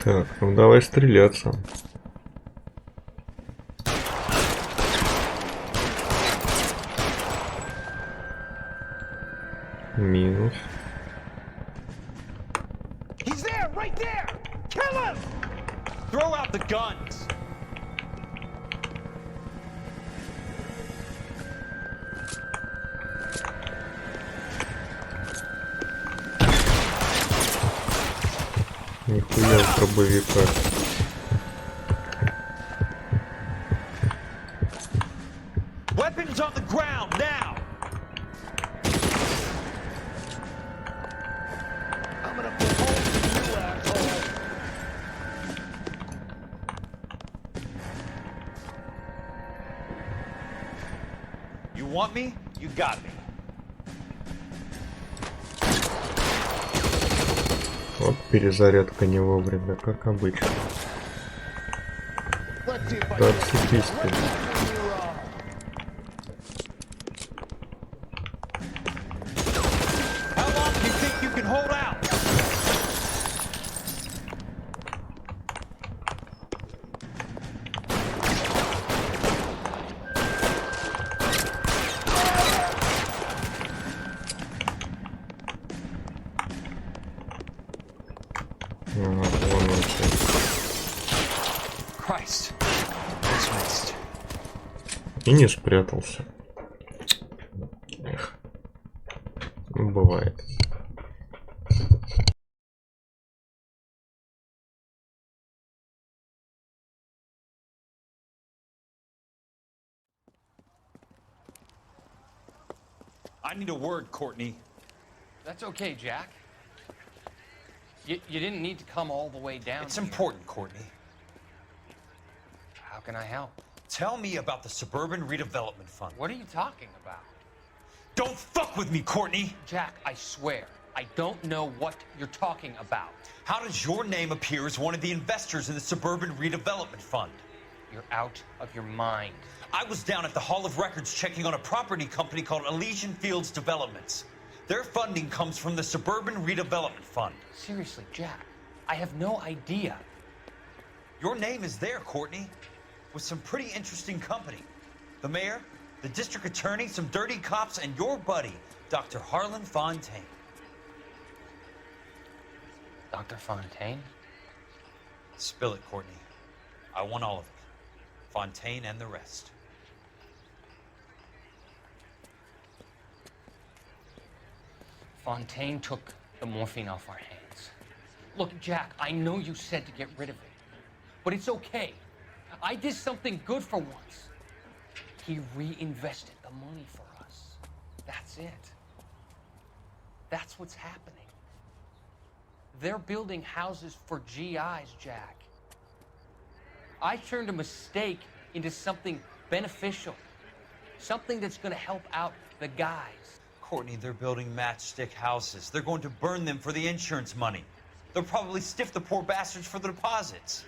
Так, ну давай стреляться. Минус. He's there, right there! Kill him! Throw out the guns! Нихуя в дробовиках. Weapons on the ground, now! I'm gonna put holes in you, asshole! You want me? You got me. Вот перезарядка не вовремя, как обычно. Да отцепись ты. How long do you think you can hold out? Ага, вон он всё. Christ. That's missed. И не спрятался. Эх. Ну, бывает. I need a word, Courtney. That's okay, Jack. You didn't need to come all the way down It's here. important, Courtney. How can I help? Tell me about the Suburban Redevelopment Fund. What are you talking about? Don't fuck with me, Courtney! Jack, I swear, I don't know what you're talking about. How does your name appear as one of the investors in the Suburban Redevelopment Fund? You're out of your mind. I was down at the Hall of Records checking on a property company called Elysian Fields Developments. Their funding comes from the Suburban Redevelopment Fund. Seriously, Jack, I have no idea. Your name is there, Courtney, with some pretty interesting company. The mayor, the district attorney, some dirty cops, and your buddy, Dr. Harlan Fontaine. Dr. Fontaine? Spill it, Courtney. I want all of it. Fontaine and the rest. Fontaine took the morphine off our hands. Look, Jack, I know you said to get rid of it, but it's okay. I did something good for once. He reinvested the money for us. That's it. That's what's happening. They're building houses for GIs, Jack. I turned a mistake into something beneficial, something that's going to help out the guys. Courtney, they're building matchstick houses. They're going to burn them for the insurance money. They'll probably stiff the poor bastards for the deposits.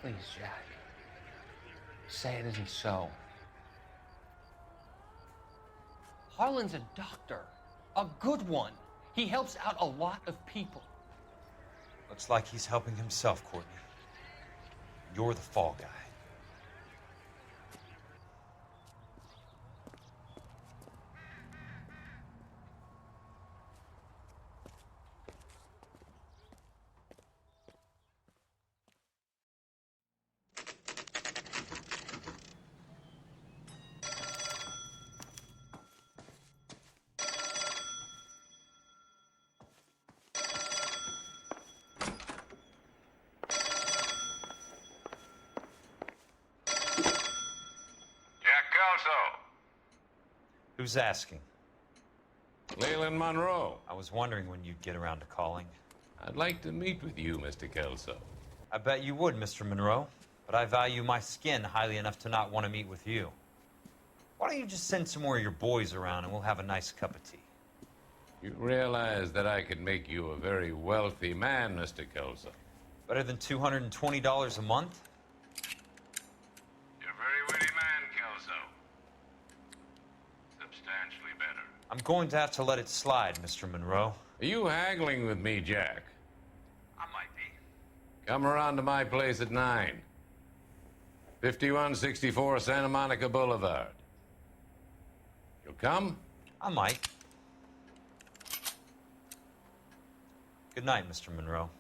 Please, Jack, say it isn't so. Harlan's a doctor, a good one. He helps out a lot of people. Looks like he's helping himself, Courtney. You're the fall guy. Who's asking? Leland Monroe. I was wondering when you'd get around to calling. I'd like to meet with you, Mr. Kelso. I bet you would, Mr. Monroe, but I value my skin highly enough to not want to meet with you. Why don't you just send some more of your boys around and we'll have a nice cup of tea? You realize that I could make you a very wealthy man, Mr. Kelso. Better than $220 a month? You're a very witty man, Kelso. Substantially better. I'm going to have to let it slide, Mr. Monroe. Are you haggling with me, Jack? I might be. Come around to my place at 9. 5164 Santa Monica Boulevard. You'll come? I might. Good night, Mr. Monroe.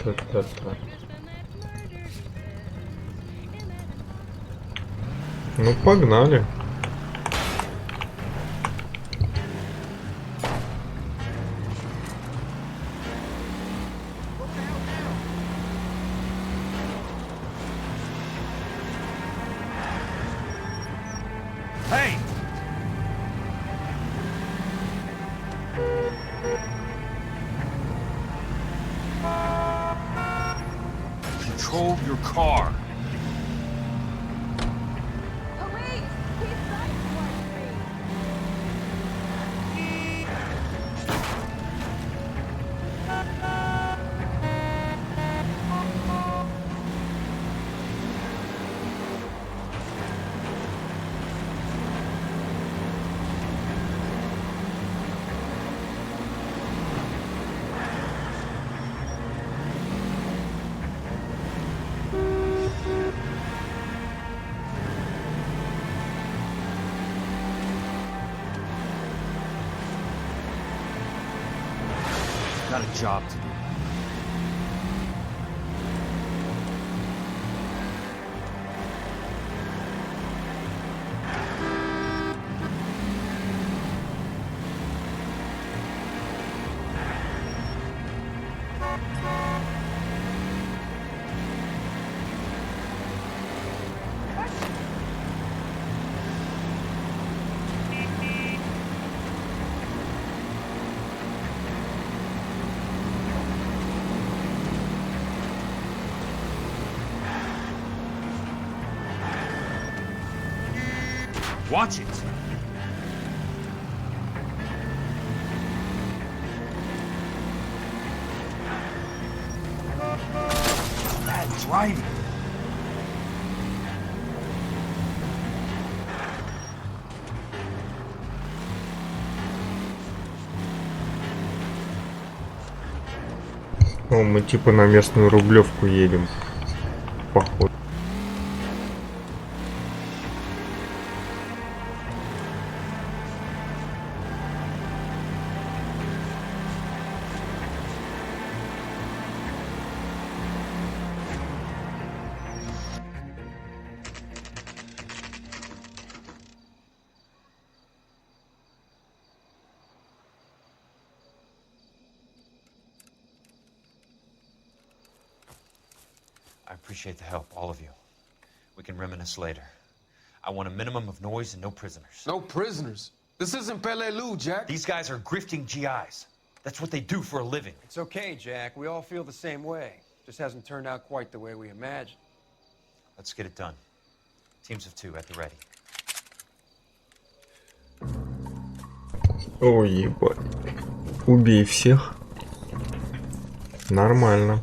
Та-та-та-та. Ну, погнали. Hey! Control your car. Police! He's sideswiped me! Got a job to do. Watch it! Bad driving. О, мы типа на местную Рублевку едем. Походу. I appreciate the help, all of you. We can reminisce later. I want a minimum of noise and no prisoners. No prisoners. This isn't Peleliu, Jack. These guys are grifting GIs. That's what they do for a living. It's okay, Jack. We all feel the same way. Just hasn't turned out quite the way we imagined. Let's get it done. Teams of 2 at the ready. Ой, ебать. Убей всех. Нормально.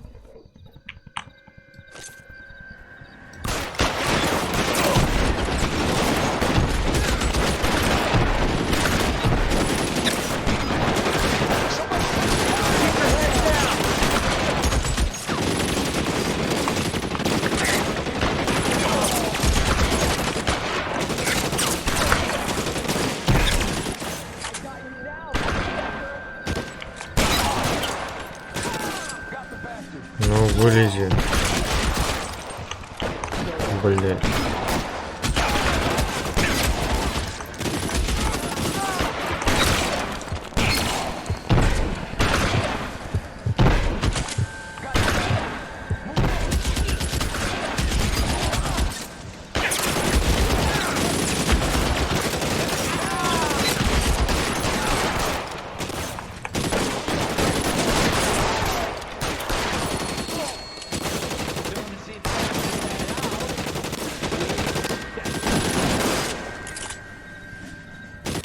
Ну, вылези. Блять.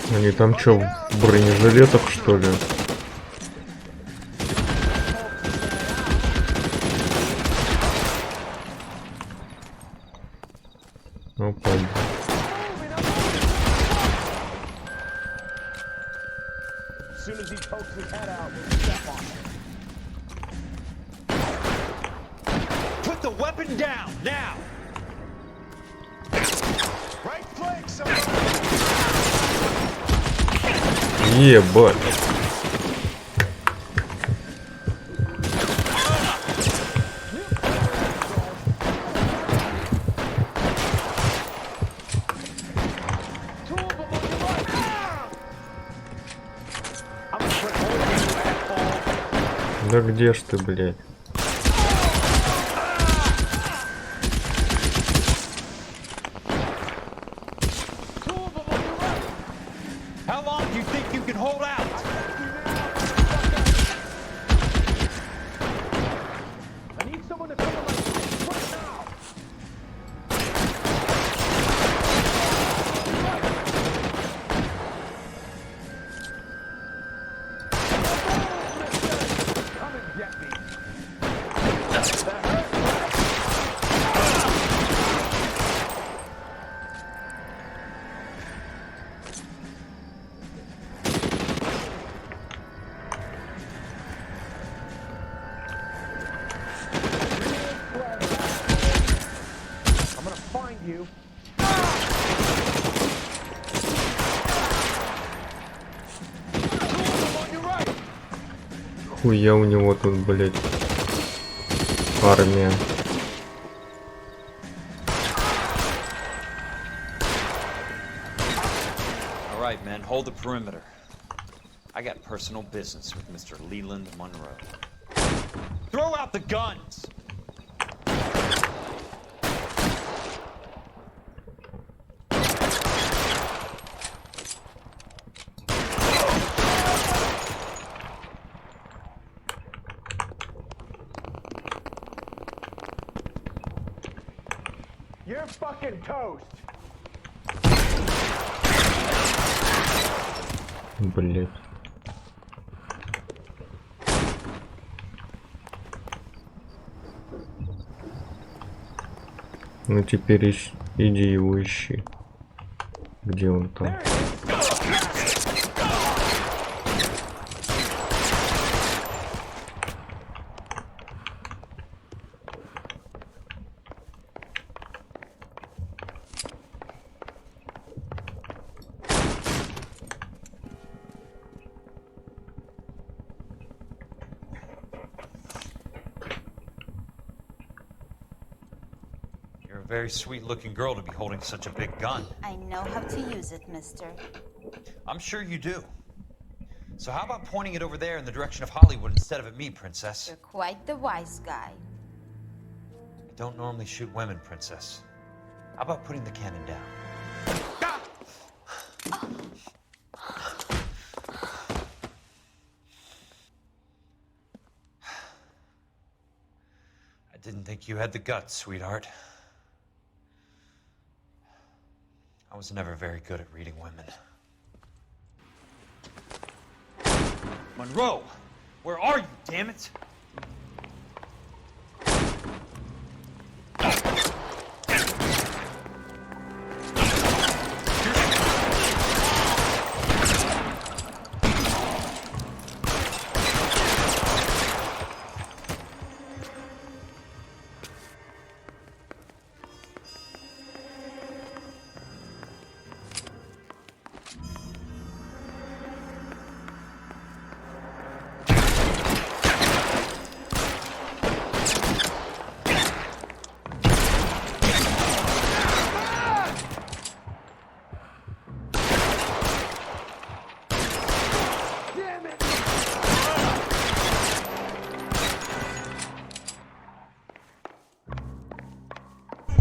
Они там чё, в бронежилетах что ли? Ну, пойду. Put the weapon down now. Ебать. Да где ж ты, блядь? How long do you think you can hold out? I need someone to cover my right now. Come and get me. I'm gonna find you. Хуя у него тут, блядь, армия. All right, men, hold the perimeter. I got personal business with Mr. Leland Monroe. Throw out the guns! You're fucking toast. Блядь. Ну теперь иди его ищи. Где он там? You're a very sweet-looking girl to be holding such a big gun. I know how to use it, mister. I'm sure you do. So how about pointing it over there in the direction of Hollywood instead of at me, Princess? You're quite the wise guy. I don't normally shoot women, Princess. How about putting the cannon down? I didn't think you had the guts, sweetheart. I was never very good at reading women. Monroe! Where are you, damn it?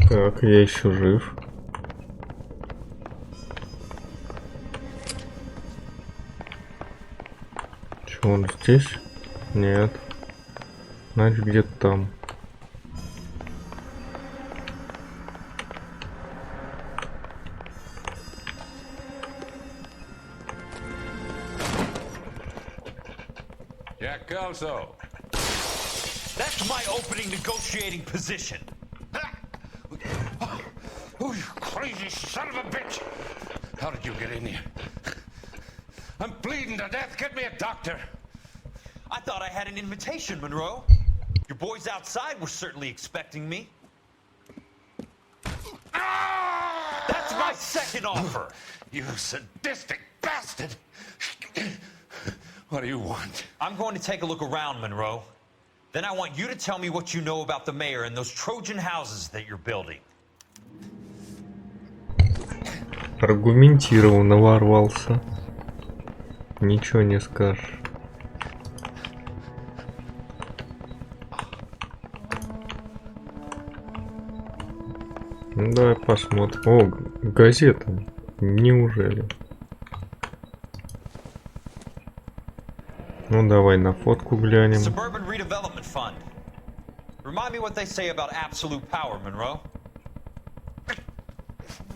Так, я еще жив. Че, он здесь? Нет. Значит, где-то там. Jack Kelso. That's my opening negotiating position. Oh, you crazy son of a bitch! How did you get in here? I'm bleeding to death. Get me a doctor. I thought I had an invitation, Monroe. Your boys outside were certainly expecting me. That's my second offer. You sadistic bastard! What do you want? I'm going to take a look around, Monroe. Then I want you to tell me what you know about the mayor and those Trojan houses that you're building. Аргументированно ворвался. Ничего не скажешь. Ну, давай посмотрим. О, газета. Неужели? Ну, давай на фотку глянем. Suburban Redevelopment Fund. Remind me what they say about absolute power, Monroe.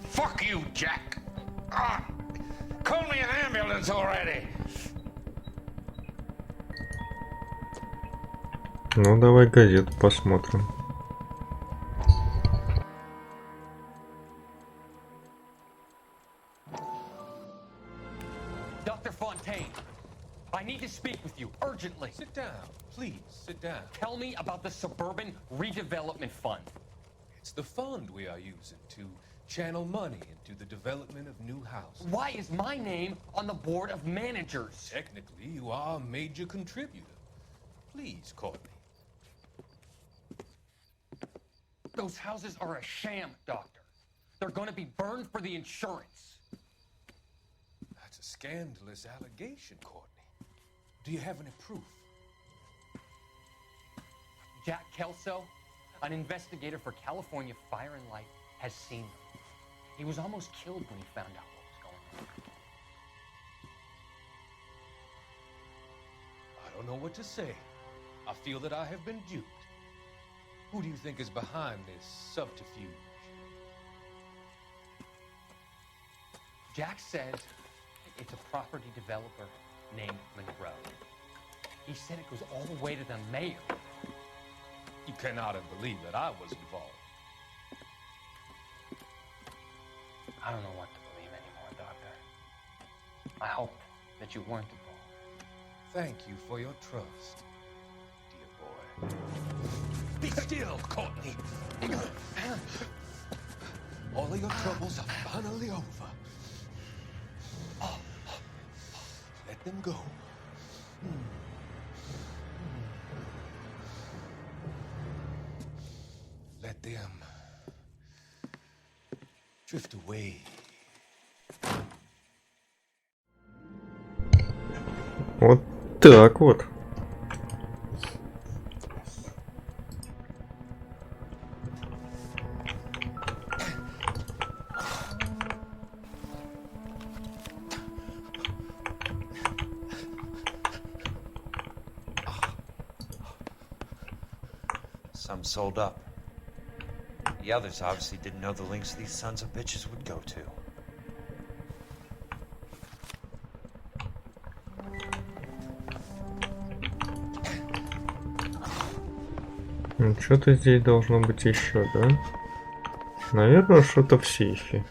Fuck you, Jack! Call me an ambulance already! Ну, давай газету посмотрим. Dr. Fontaine, I need to speak with you urgently. Sit down. Please, sit down. Tell me about the Suburban Redevelopment Fund. It's the fund we are using to channel money into the development of new houses. Why is my name on the board of managers? Technically, you are a major contributor. Please, Courtney. Those houses are a sham, Doctor. They're going to be burned for the insurance. That's a scandalous allegation, Courtney. Do you have any proof? Jack Kelso, an investigator for California Fire and Life, has seen them. He was almost killed when he found out what was going on. I don't know what to say. I feel that I have been duped. Who do you think is behind this subterfuge? Jack says it's a property developer named Monroe. He said it goes all the way to the mayor. You cannot have believed that I was involved. I don't know what to believe anymore, Doctor. I hope that you weren't involved. Thank you for your trust, dear boy. Be still, Courtney. All of your troubles are finally over. Let them go. Let them drift away. Вот так вот. Some sold up. The others obviously didn't know the lengths these sons of bitches would go to. Ну, что-то здесь должно быть еще, да? Наверное, что-то в сейфе.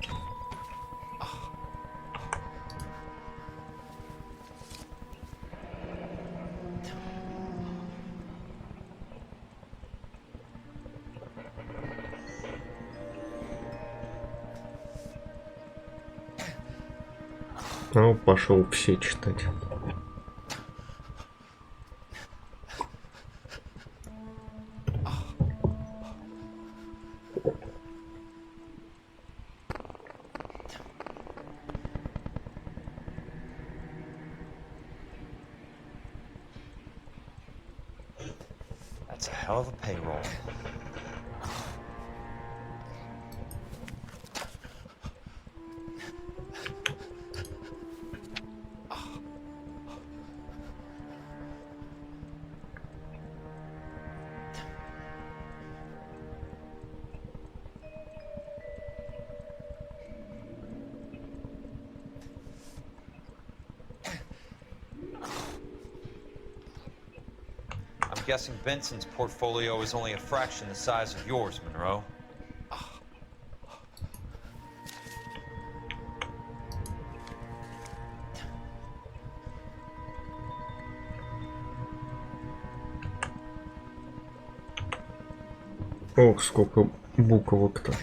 Ну, пошел все читать. That's a hell of a payroll. guessing Benson's portfolio is only a fraction the size of yours, Monroe. Ох, сколько буквок-то.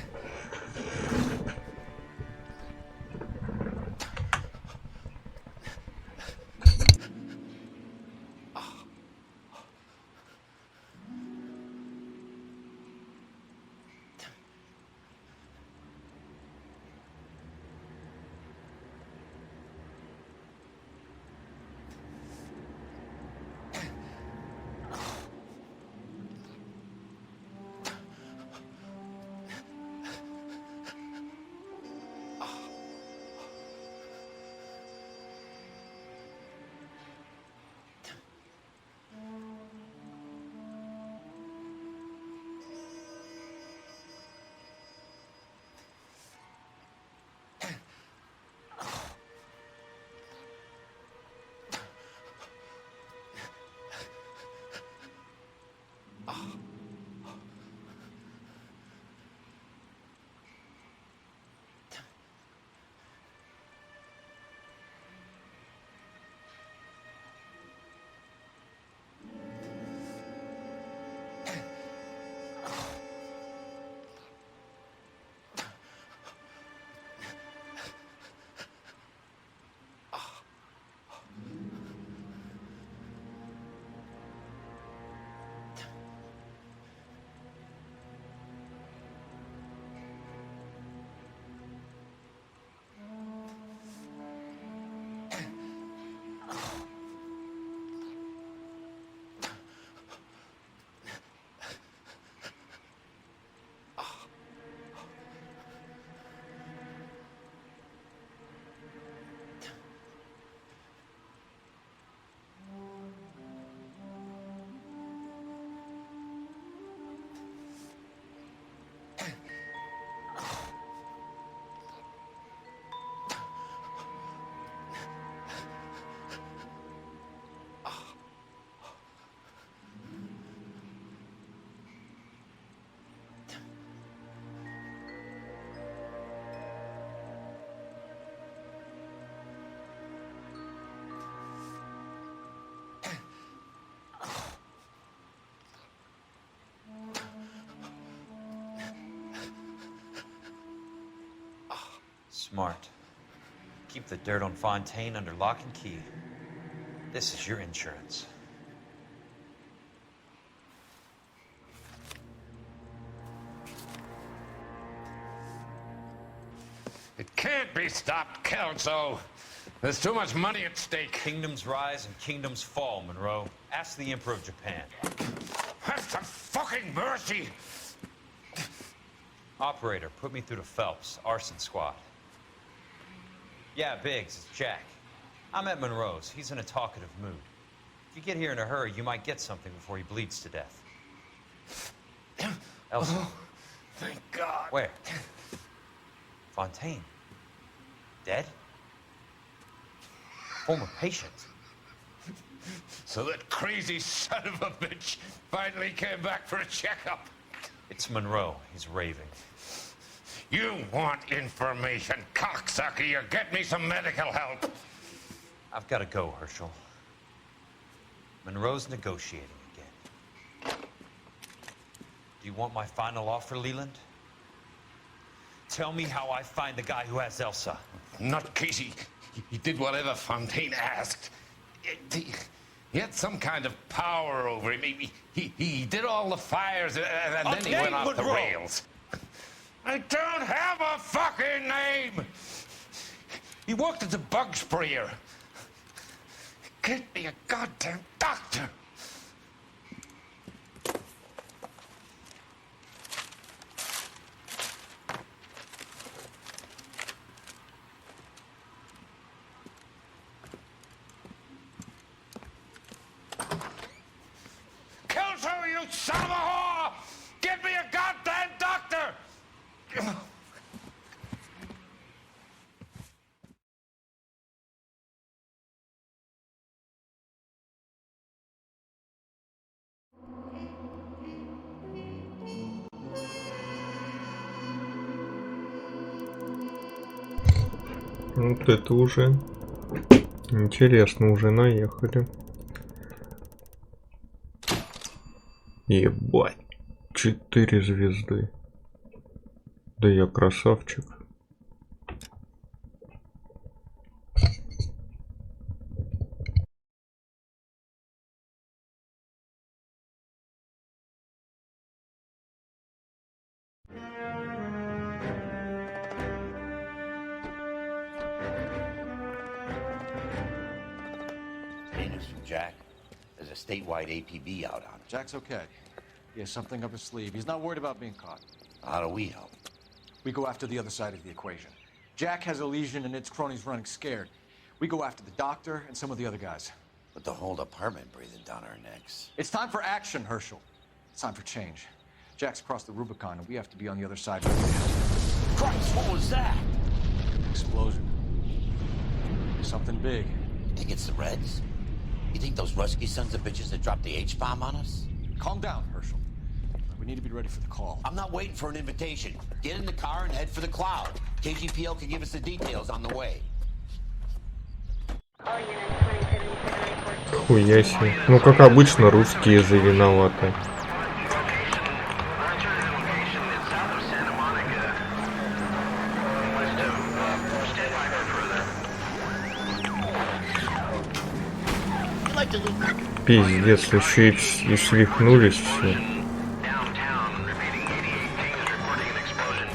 Smart. Keep the dirt on Fontaine under lock and key. This is your insurance. It can't be stopped, Kelso. There's too much money at stake. Kingdoms rise and kingdoms fall, Monroe. Ask the Emperor of Japan. Have some fucking mercy! Operator, put me through to Phelps, arson squad. Yeah, Biggs, it's Jack. I'm at Monroe's. He's in a talkative mood. If you get here in a hurry, you might get something before he bleeds to death. Elsa. Oh, thank God. Where? Fontaine. Dead? Former patient. So that crazy son of a bitch finally came back for a checkup. It's Monroe. He's raving. You want information, cocksucker. You get me some medical help. I've got to go, Herschel. Monroe's negotiating again. Do you want my final offer, Leland? Tell me how I find the guy who has Elsa. Not Casey. He did whatever Fontaine asked. He had some kind of power over him. He did all the fires, and then he went off the rails. I don't have a fucking name! He worked as a bug sprayer. Get me a goddamn doctor! Kelso, you son of a whore! Get me a goddamn doctor! Вот это уже интересно, уже наехали. Ебать, 4 звезды. Да я красавчик. Hey, news from Jack. There's a statewide APB out on it. Jack's okay. He has something up his sleeve. He's not worried about being caught. How do we help? We go after the other side of the equation. Jack has a legion and its cronies running scared. We go after the doctor and some of the other guys. With the whole department breathing down our necks. It's time for action, Herschel. It's time for change. Jack's crossed the Rubicon and we have to be on the other side. Christ, what was that? Explosion. Something big. You think it's the Reds? You think those Rusky sons of bitches that dropped the H-bomb on us? Calm down, Herschel. We need to be ready for the call. I'm not waiting for an invitation. Get in the car and head for the cloud. KGPL can give us the details on the way. Хуя себе. Ну, как обычно, русские же виноваты. Пиздец, еще и свихнулись все.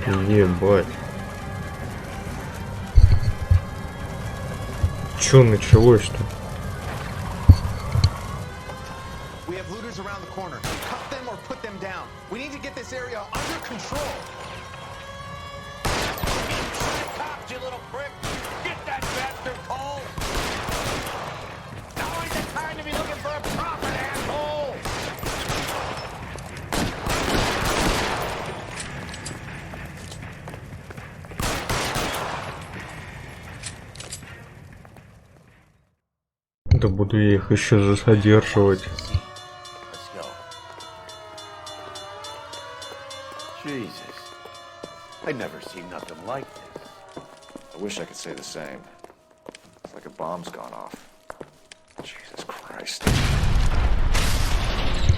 Ебать. Чё началось-то? We have looters around the corner. Cut them or put them down. We need to get this area under control. Cops, you little prick! Get that bastard, Cole! Now ain't the time to be looking for a profit, asshole! Да буду я их еще задерживать. Let's go. Jesus. I've never seen nothing like this. I wish I could say the same. It's like a bomb's gone off. Jesus Christ.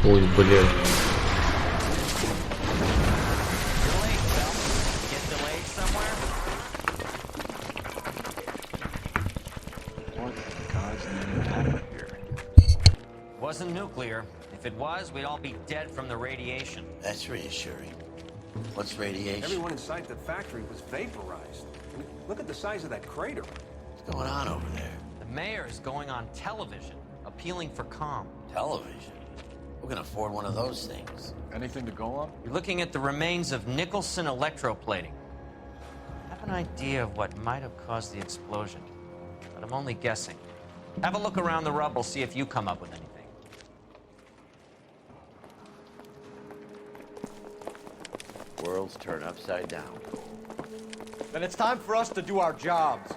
Ой, блин. What in God's name happened here? Wasn't nuclear. If it was, we'd all be dead from the radiation. That's reassuring. What's radiation? Everyone inside the factory was vaporized. I mean, look at the size of that crater. What's going on over there? The mayor is going on television, appealing for calm. Television? Who can afford one of those things? Anything to go on? We're looking at the remains of Nicholson electroplating. I have an idea of what might have caused the explosion, but I'm only guessing. Have a look around the rubble, see if you come up with anything. Worlds turn upside down. Then it's time for us to do our jobs.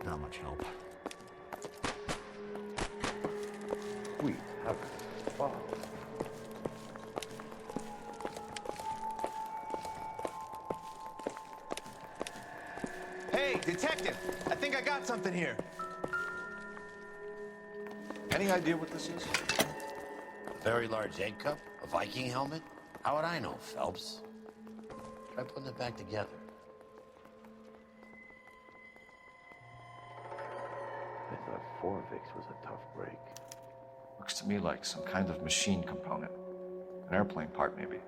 Not much help. We have fun. Hey, detective! I think I got something here. Any idea what this is? A very large egg cup? A Viking helmet? How would I know, Phelps? Try putting it back together. I thought Forvix was a tough break. Looks to me like some kind of machine component. An airplane part, maybe.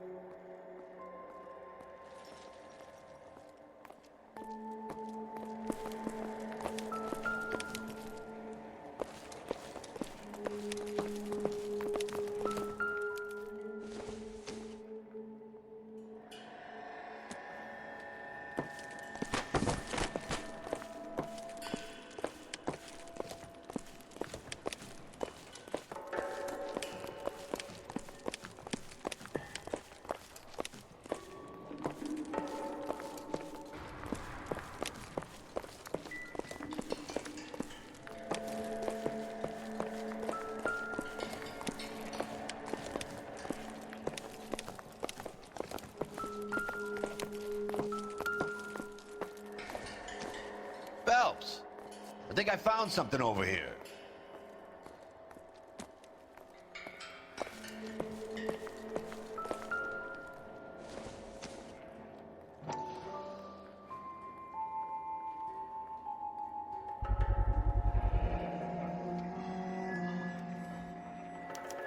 think I found something over here.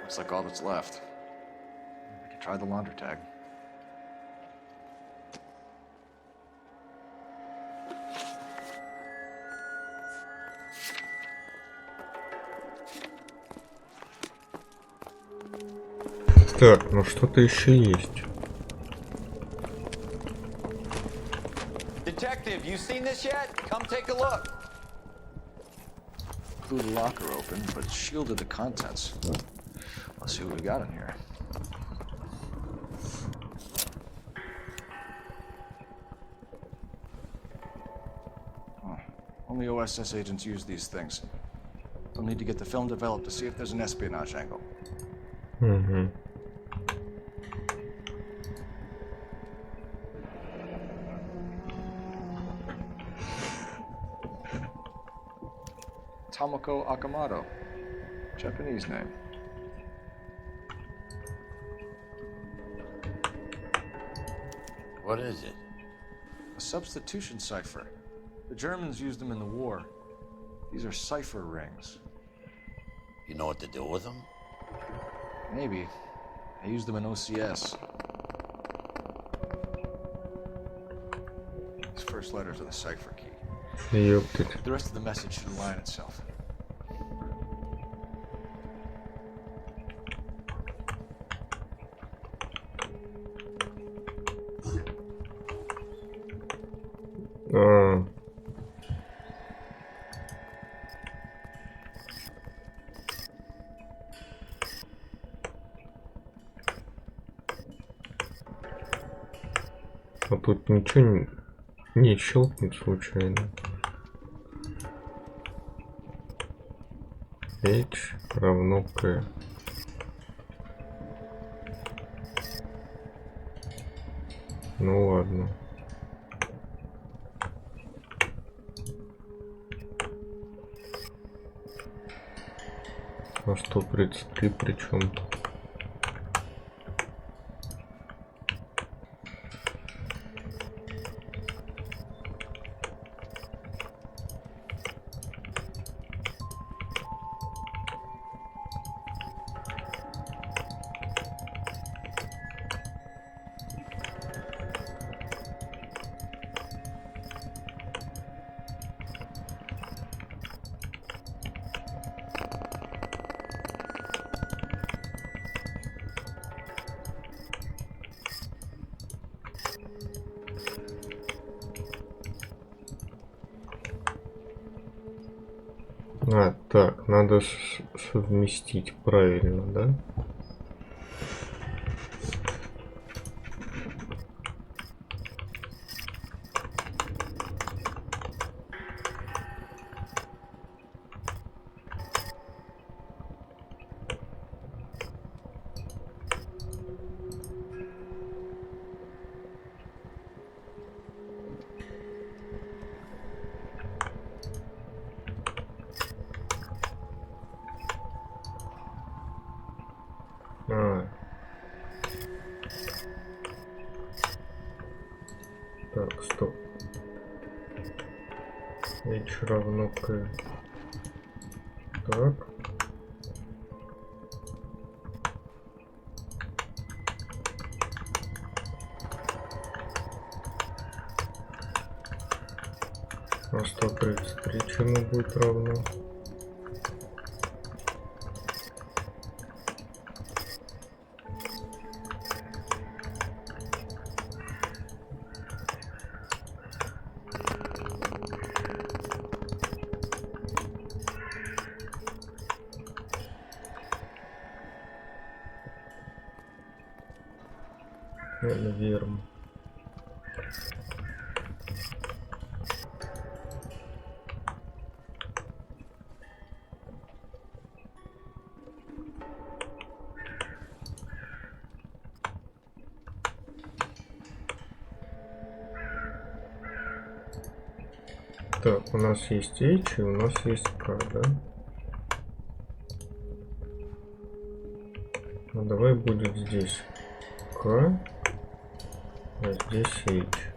Looks like all that's left. We can try the laundry tag. Так, ну что-то еще есть. Detective, you seen this yet? Come take a look. Blew the locker open, but shielded the contents. Let's see what we got in here. Oh, only OSS agents use these things. They'll need to get the film developed to see if there's an espionage angle. Угу. Tomoko Akamoto. Japanese name. What is it? A substitution cipher. The Germans used them in the war. These are cipher rings. You know what to do with them? Maybe. I used them in OCS. These first letters are the cipher key. Ёптать. The rest of the message should align itself. А. А тут ничего не щелкнет случайно. H равно K. Ну ладно. А 133 причем? А, так, надо совместить правильно, да? А. Так, стоп. H равно K. Так. А 133 чему будет равно? Верно. Так, у нас есть H и у нас есть K, да? Ну давай будет здесь K, а здесь H.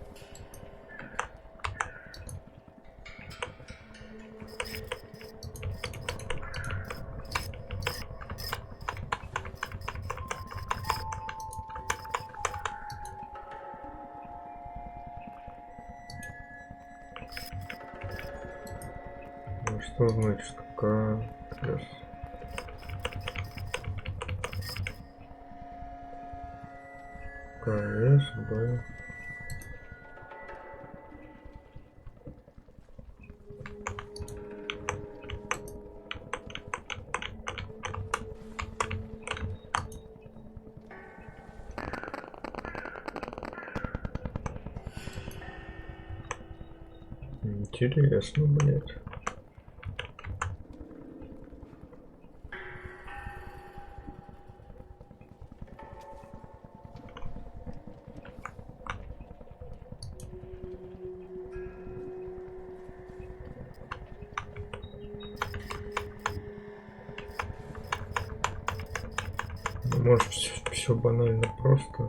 Ну, что значит K плюс? КС, Б. Интересно, блядь. Может, все банально просто.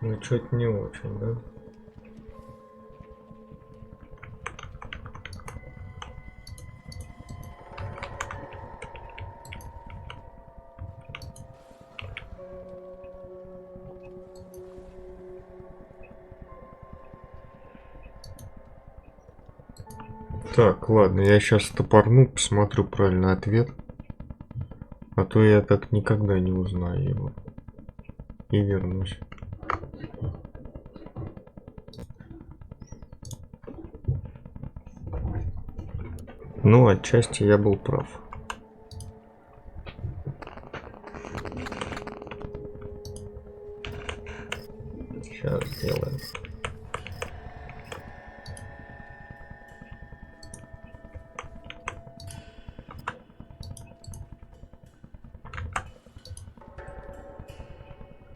Ну, что-то не очень, да? Так, ладно, я сейчас топорну, посмотрю правильный ответ. А то я так никогда не узнаю его. И вернусь. Ну, отчасти я был прав. Сейчас сделаем.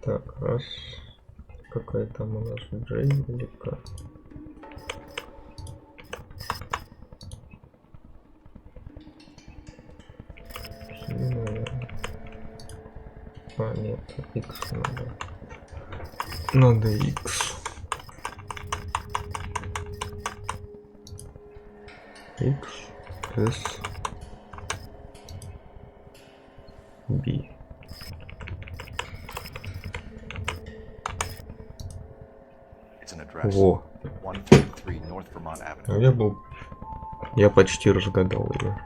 Так, раз. Какая там у нас J или K? А, нет, X надо. Надо X. X, S, B. Во. Я почти разгадал ее.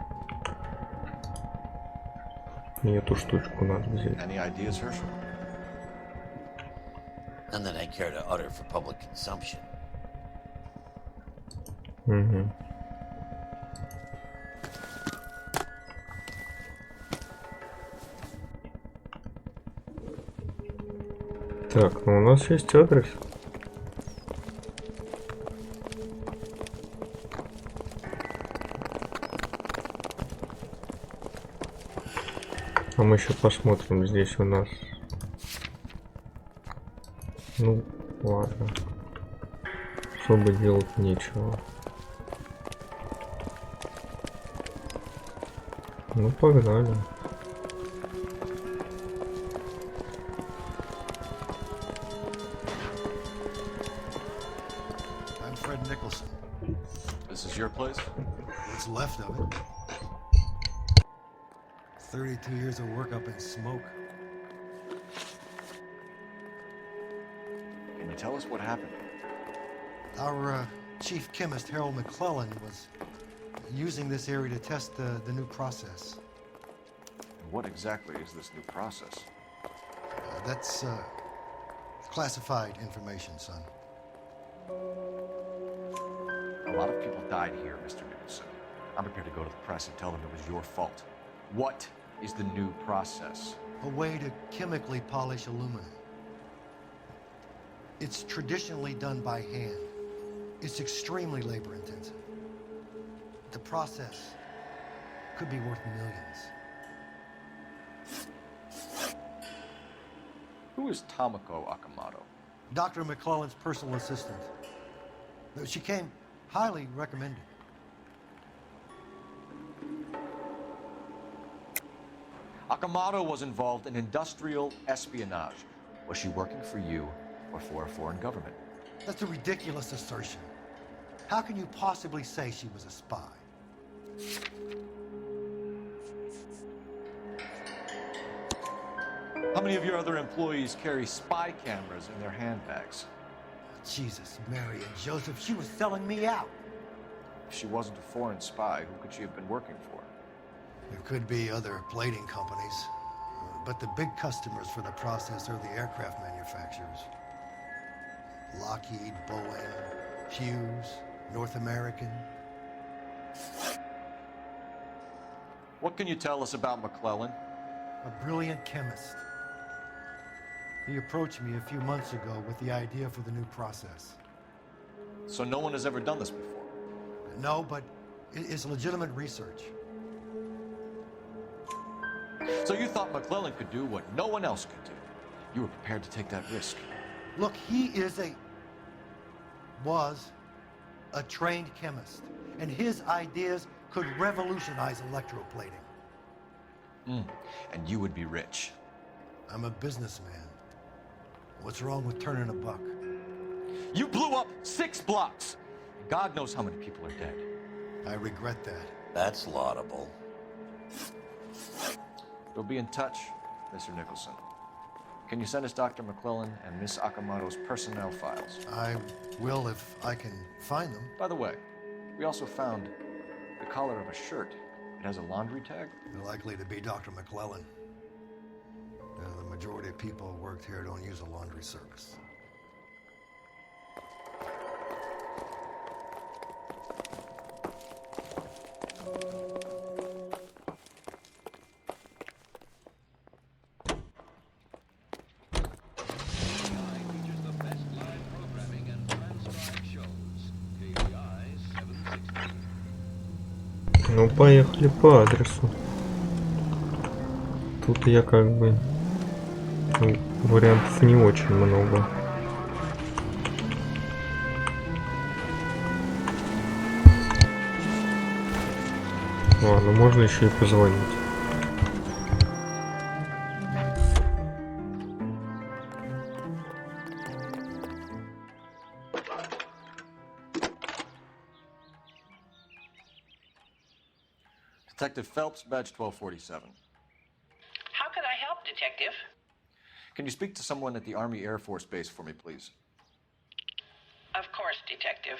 И эту штучку надо взять. None that I care to utter for public consumption. Угу. Так, ну у нас есть адрес. А мы еще посмотрим, здесь у нас... Ну, ладно. Особо делать нечего. Ну, погнали. This is your place? What's left of it. 32 years of work up in smoke. Can you tell us what happened? Our chief chemist, Harold McClellan, was using this area to test the new process. And what exactly is this new process? That's classified information, son. A lot of people died here, Mr. Nicholson. I'm prepared to go to the press and tell them it was your fault. What is the new process? A way to chemically polish aluminum. It's traditionally done by hand. It's extremely labor intensive. The process Could be worth millions. Who is Tomoko Akamoto? Dr. McClellan's personal assistant. She came highly recommended. Akamoto was involved in industrial espionage. Was she working for you or for a foreign government? That's a ridiculous assertion. How can you possibly say she was a spy? How many of your other employees carry spy cameras in their handbags? Jesus, Mary and Joseph, she was selling me out. If she wasn't a foreign spy, who could she have been working for? There could be other plating companies, but the big customers for the process are the aircraft manufacturers. Lockheed, Boeing, Hughes, North American. What can you tell us about McClellan? A brilliant chemist. He approached me a few months ago with the idea for the new process. So no one has ever done this before? No, but it's legitimate research. So you thought McClellan could do what no one else could do. You were prepared to take that risk. Look, he was a trained chemist, and his ideas could revolutionize electroplating. And you would be rich. I'm a businessman. What's wrong with turning a buck? You blew up 6 blocks. God knows how many people are dead. I regret that. That's laudable. We'll be in touch, Mr. Nicholson. Can you send us Dr. McClellan and Miss Akamoto's personnel files? I will if I can find them. By the way, we also found the collar of a shirt. It has a laundry tag. Likely to be Dr. McClellan. The majority of people who worked here don't use a laundry service. Ну, поехали по адресу. Тут я как бы... Ну, вариантов не очень много. Ладно, можно еще и позвонить. Detective Phelps, badge 1247. How can I help, Detective? Can you speak to someone at the Army Air Force Base for me, please? Of course, Detective.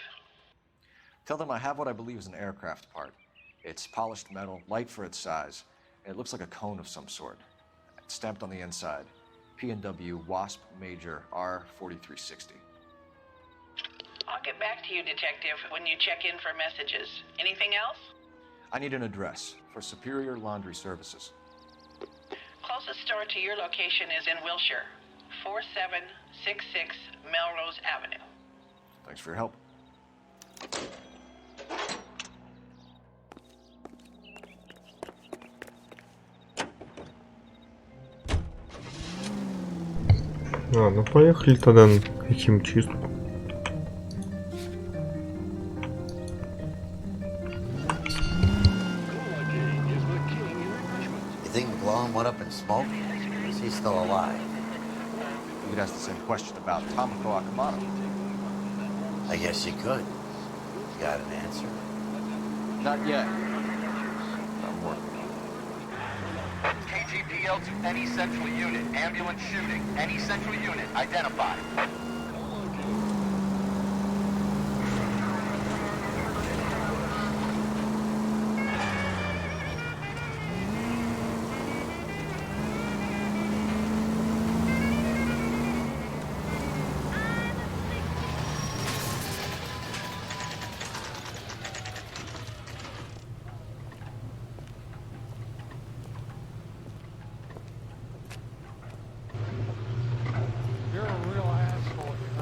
Tell them I have what I believe is an aircraft part. It's polished metal, light for its size, and it looks like a cone of some sort. It's stamped on the inside. P&W Wasp Major R4360. I'll get back to you, Detective, when you check in for messages. Anything else? I need an address for Superior Laundry Services. Closest store to your location is in Wilshire, 4766 Melrose Avenue. Thanks for your help. Ладно, поехали тогда на химчистку. Went up in smoke? Is he still alive? You could ask the same question about Tomoko Akamoto. I guess you could. You got an answer? Not yet. I'm working on it. KGPL to any central unit. Ambulance shooting. Any central unit. Identified.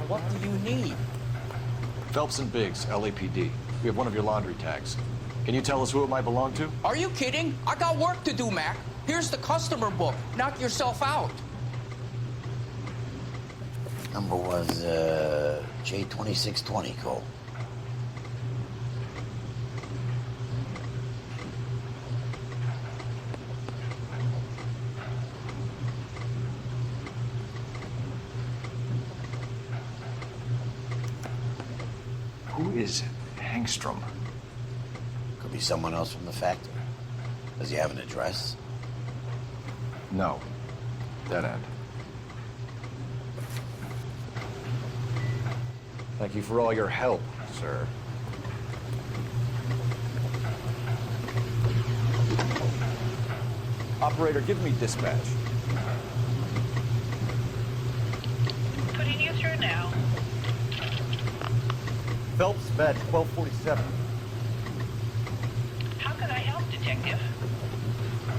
What do you need? Phelps and Biggs, LAPD. We have one of your laundry tags. Can you tell us who it might belong to? Are you kidding? I got work to do, Mac. Here's the customer book. Knock yourself out. Number was, J2620, Cole. Who is Hangstrom? Could be someone else from the factory. Does he have an address? No. Dead end. Thank you for all your help, sir. Operator, give me dispatch. Putting you through now. Phelps, bed 1247. How can I help, Detective?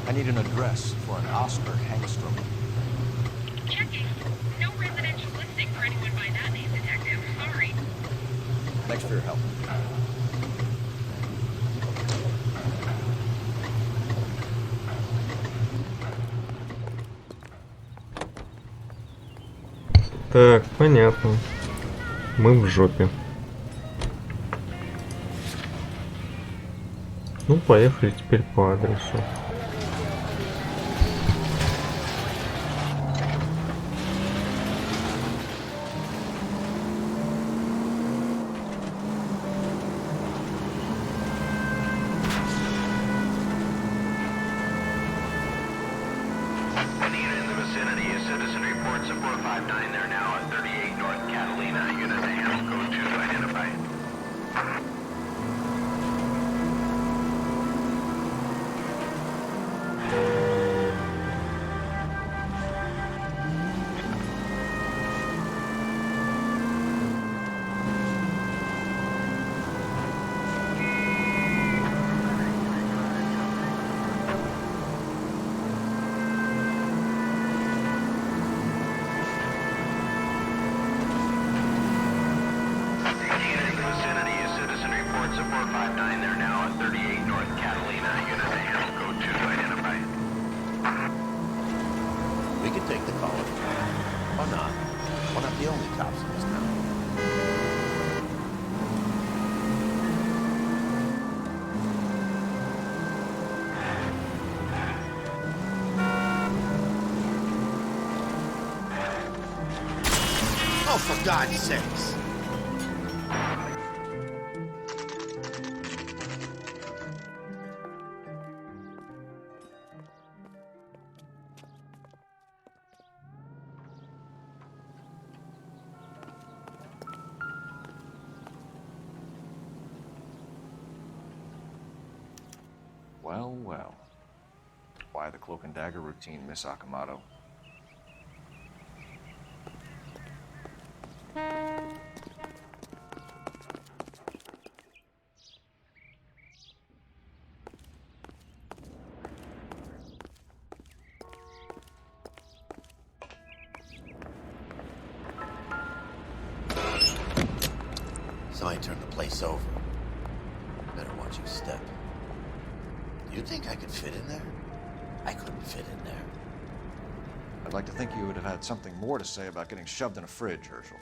I need an address for an Oscar Hangstrom. Checking. No residential listing for anyone by that name, Detective. Sorry. Thanks for your help. Так, понятно. Мы в жопе. Ну, поехали теперь по адресу. Any unit in the vicinity, a citizen reports a 459 there now at 38 North Catalina. Unit AM code 2 to identify. We could take the call. Or not. We're not the only cops in this town. Oh, for God's sakes. Well, well. Why the cloak and dagger routine, Miss Akamoto? Somebody turned the place over. Better watch your step. Do you think I could fit in there? I couldn't fit in there. I'd like to think you would have had something more to say about getting shoved in a fridge, Herschel.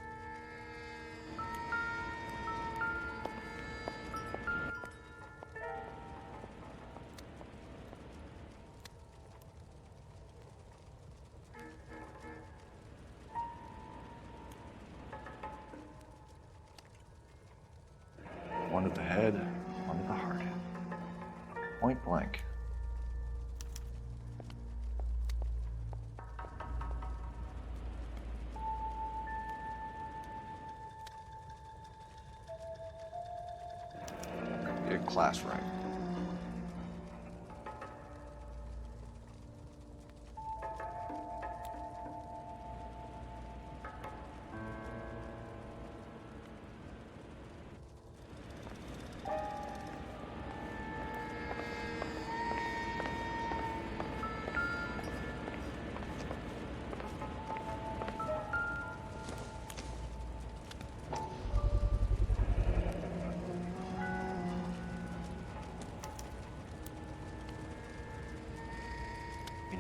One to the head, one to the heart. Point blank. Get class right.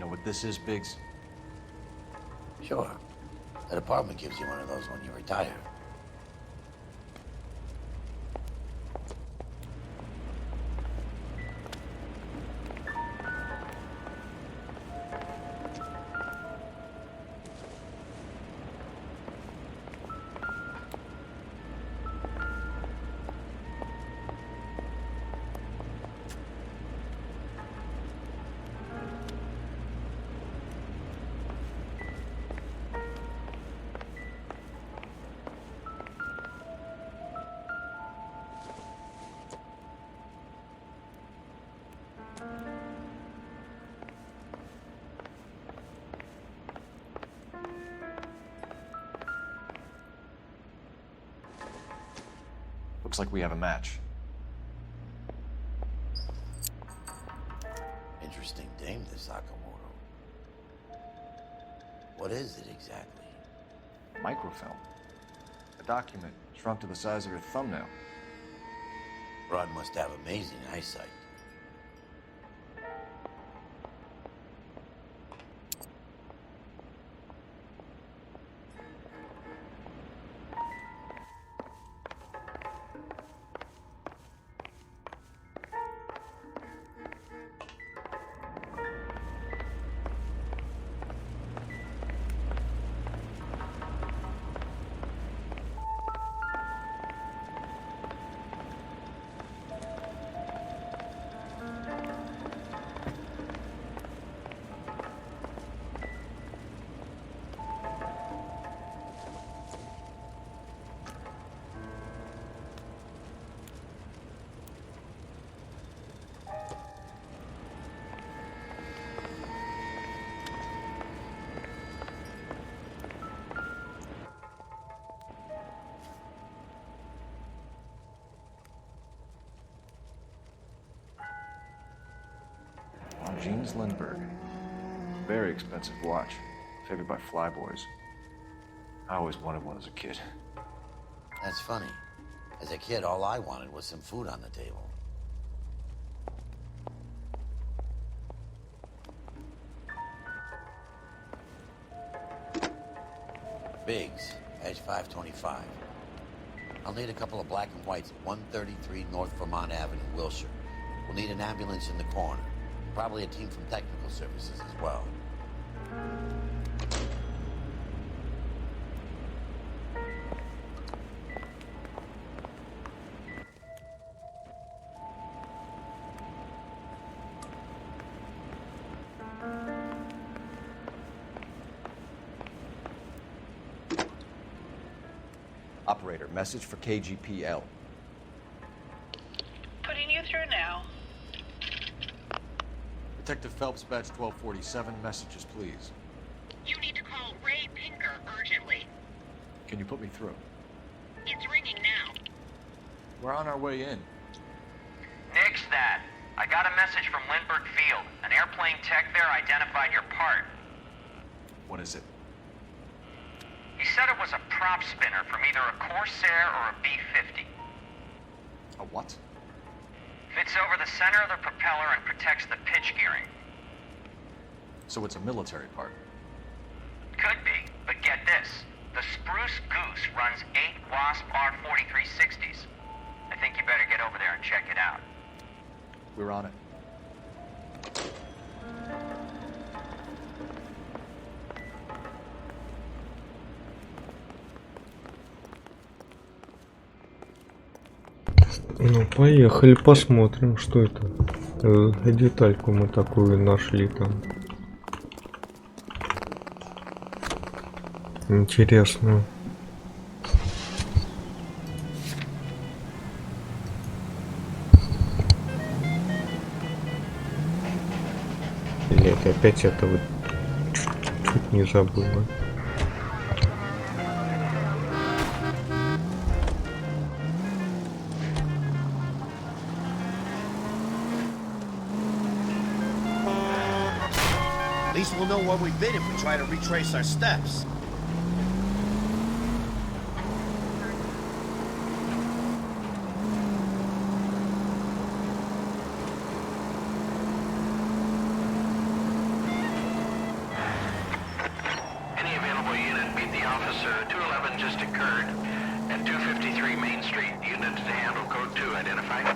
know what this is, Biggs? Sure. The department gives you one of those when you retire. Looks like we have a match. Interesting dame, this Sakamoto. What is it exactly? Microfilm. A document shrunk to the size of your thumbnail. Broad must have amazing eyesight. James Lindbergh. Very expensive watch. Favored by flyboys. I always wanted one as a kid. That's funny. As a kid, all I wanted was some food on the table. Biggs, edge 525. I'll need a couple of black and whites at 133 North Vermont Avenue, Wilshire. We'll need an ambulance in the corner. Probably a team from technical services as well. Operator, message for KGPL. Putting you through now. Detective Phelps, badge 1247, messages, please. You need to call Ray Pinker urgently. Can you put me through? It's ringing now. We're on our way in. Nix that. I got a message from Lindbergh Field. An airplane tech there identified your part. What is it? He said it was a prop spinner from either a Corsair or a B-50. A what? Fits over the center of the propeller and protects the pitch gearing. So it's a military part? Could be, but get this. The Spruce Goose runs 8 Wasp R-4360s. I think you better get over there and check it out. We're on it. Ну, поехали, посмотрим, что это. Детальку мы такую нашли там. Интересно. Блять, опять это вот чуть не забыла. At least we'll know where we've been if we try to retrace our steps. Officer, 211 just occurred at 253 Main Street. Unit to handle code 2 identified.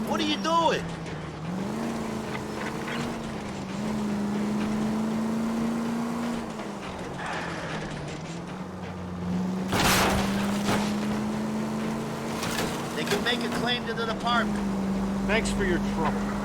What are you doing? They can make a claim to the department. Thanks for your trouble.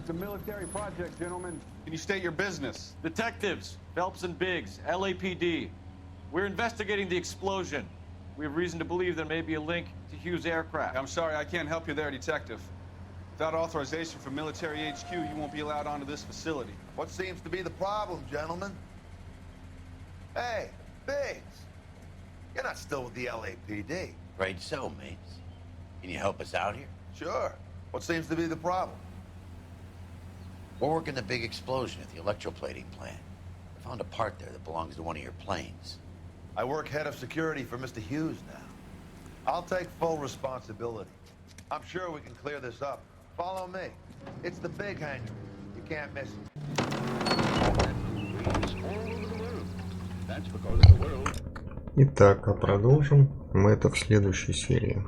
It's a military project, gentlemen. Can you state your business? Detectives, Phelps and Biggs, LAPD. We're investigating the explosion. We have reason to believe there may be a link to Hughes' aircraft. I'm sorry, I can't help you there, Detective. Without authorization from military HQ, you won't be allowed onto this facility. What seems to be the problem, gentlemen? Hey, Biggs. You're not still with the LAPD. Afraid so, mates. Can you help us out here? Sure. What seems to be the problem? We're working the big explosion at the electroplating plant. I found a part there that belongs to one of your planes. I work head of security for Mr. Hughes now. I'll take full responsibility. I'm sure we can clear this up. Follow me. It's the big hangar. You can't miss it. Итак, а продолжим мы это в следующей серии.